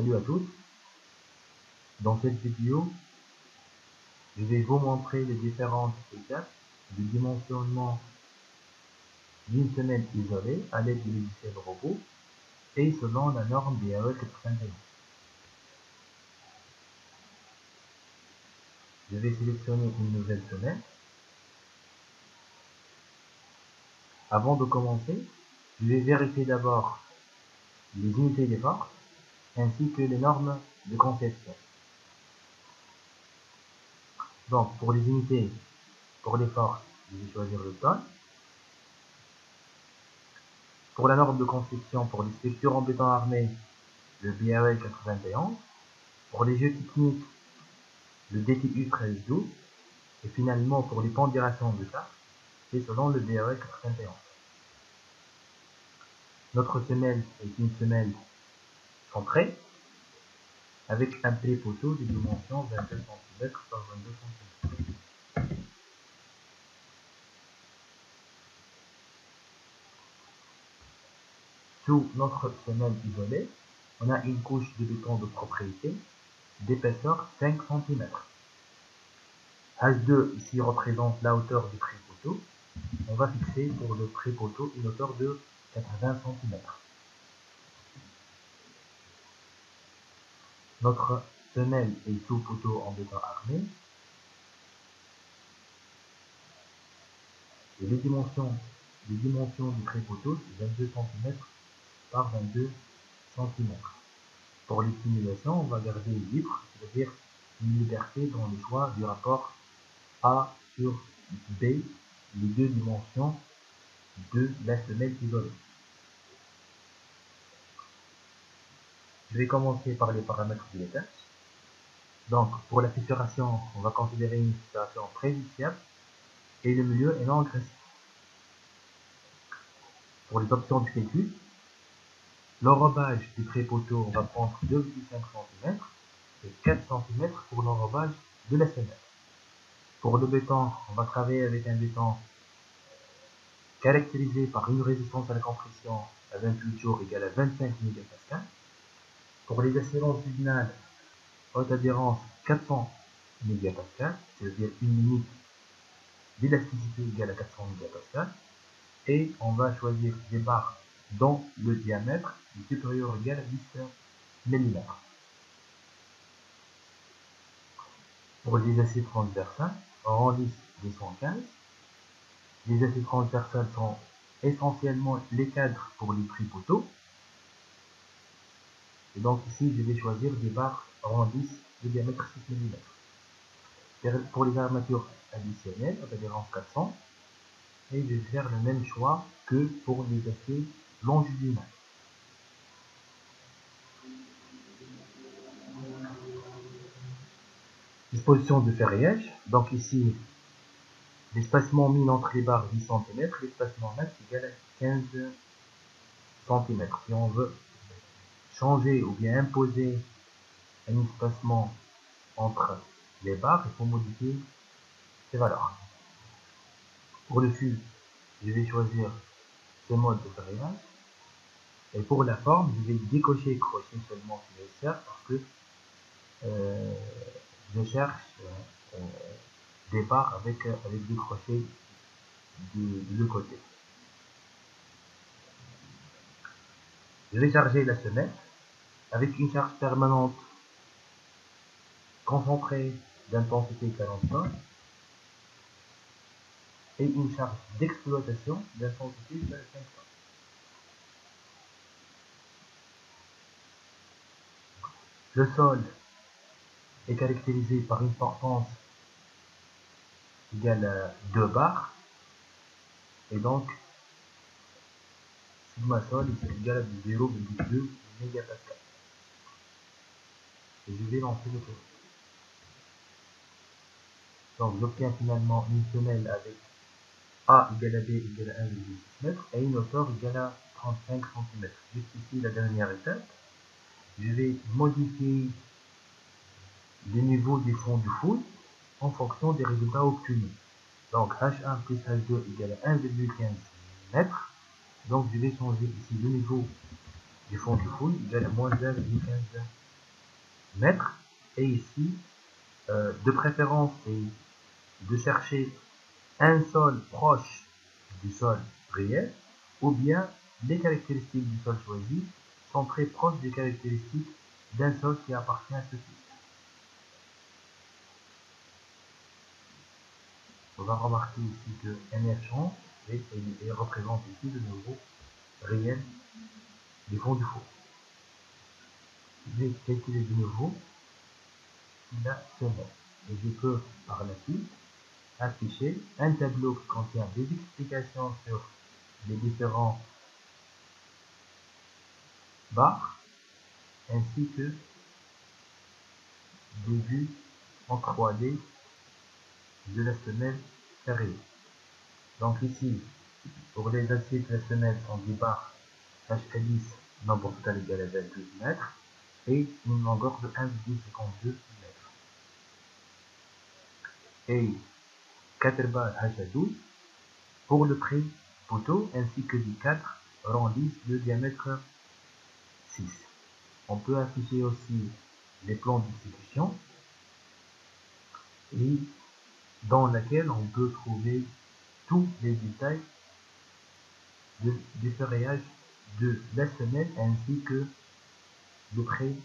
Salut à tous. Dans cette vidéo, je vais vous montrer les différentes étapes du dimensionnement d'une semelle isolée à l'aide du logiciel robot et selon la norme BAE 81. Je vais sélectionner une nouvelle semelle. Avant de commencer, je vais vérifier d'abord les unités des forces ainsi que les normes de conception. Donc pour les unités, pour les forces, je vais choisir le tonne. Pour la norme de conception pour les structures en béton armé, le BAE 91. Pour les jeux techniques, le DTU 1312. Et finalement, pour les pondérations de cas, c'est selon le BAE 91. Notre semelle est une semelle centrée avec un pré-poteau de dimension 22 cm par 22 cm. Sous notre semelle isolée, on a une couche de béton de propriété d'épaisseur 5 cm. H2 ici représente la hauteur du pré-poteau. On va fixer pour le pré-poteau une hauteur de 80 cm. Notre semelle est sous poteau en béton armé. Et les dimensions du pré-poteau, c'est 22 cm par 22 cm. Pour les simulations, on va garder libre, c'est-à-dire une liberté dans le choix du rapport A sur B, les deux dimensions de la semelle isolée. Je vais commencer par les paramètres de l'étage. Donc, pour la fissuration, on va considérer une fissuration préjudiciable et le milieu est non agressif. Pour les options du calcul, l'enrobage du pré-poteau, on va prendre 2,5 cm et 4 cm pour l'enrobage de la semelle. Pour le béton, on va travailler avec un béton caractérisé par une résistance à la compression à 28 jours égale à 25 MPa. Pour les assurances usinales, haute adhérence 400 MPa, c'est-à-dire une limite d'élasticité égale à 400 MPa. Et on va choisir des barres dont le diamètre est supérieur ou égal à 10 mm. Pour les aciers transversales, rang 10 215. Les aciers transversales sont essentiellement les cadres pour les pré-poteaux. Et donc ici, je vais choisir des barres rang 10 de diamètre 6 mm. Pour les armatures additionnelles, on va dire en 400. Et je vais faire le même choix que pour les aciers longitudinaux. Disposition de ferraillage. Donc ici, l'espacement mis entre les barres 10 cm, l'espacement max égal à 15 cm. Si on veut changer ou bien imposer un espacement entre les barres, il faut modifier ces valeurs. Pour le fil, je vais choisir ce mode de ferraillage. Et pour la forme, je vais décocher et crocher seulement si nécessaire parce que je cherche des barres avec des crochets de deux côtés. Je vais charger la semelle avec une charge permanente concentrée d'intensité 40 et une charge d'exploitation d'intensité 25. Le sol est caractérisé par une portance égale à 2 bars et donc sigma sol est égal à 0,2 MPa. Et je vais lancer le tour. Donc j'obtiens finalement une semelle avec A égale à B égale à 1,6 m et une hauteur égale à 35 cm. Juste ici la dernière étape. Je vais modifier le niveau du fond du foule en fonction des résultats obtenus. Donc H1 plus H2 égale à 1,15 m. Donc je vais changer ici le niveau du fond du foule égale à moins 1,15 mètres. Et ici, de préférence, c'est de chercher un sol proche du sol réel, ou bien les caractéristiques du sol choisi sont très proches des caractéristiques d'un sol qui appartient à ce type. On va remarquer ici que NF change et représente ici le niveau réel du fond du four. Je vais calculer de nouveau la semelle. Et je peux par la suite afficher un tableau qui contient des explications sur les différents barres ainsi que des vues en 3D de la semelle carrée. Donc ici, pour les aciers de la semelle sont des barres HL10 nombre total égal à 28 mètres et une longueur de 1,52 mètres. Et 4 barres H12 pour le pré-poteau ainsi que des 4 rangs lisses de diamètre 6. On peut afficher aussi les plans d'exécution et dans laquelle on peut trouver tous les détails du ferrillage de la semelle ainsi que le pré-poteau.